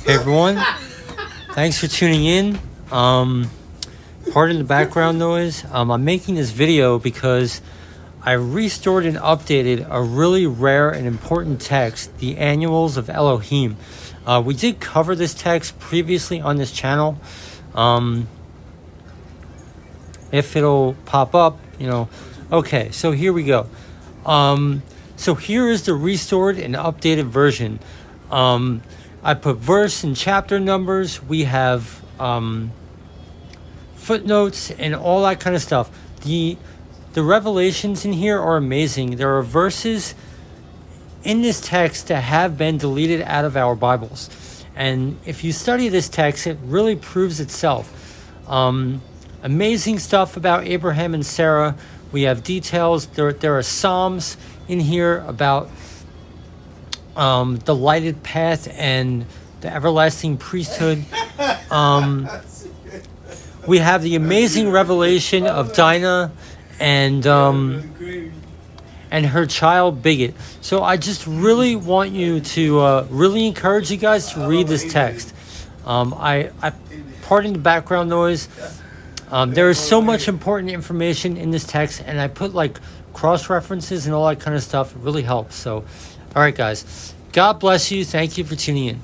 Hey everyone, thanks for tuning in. Pardon the background noise. I'm making this video because I restored and updated a really rare and important text, the Annals of Elohim. We did cover this text previously on this channel. If it'll pop up, Okay, so here we go. So here is the restored and updated version. I put verse and chapter numbers. We have footnotes and all that kind of stuff. The revelations in here are amazing. There are verses in this text that have been deleted out of our Bibles. And if you study this text, it really proves itself. Amazing stuff about Abraham and Sarah. We have details. There are Psalms in here about the lighted path and the everlasting priesthood. We have the amazing revelation of Dinah and her child Bigot. So I just really want you to really encourage you guys to read this text. I pardon the background noise. There is so much important information in this text, and I put like cross references and all that kind of stuff. It really helps. So all right, guys. God bless you. Thank you for tuning in.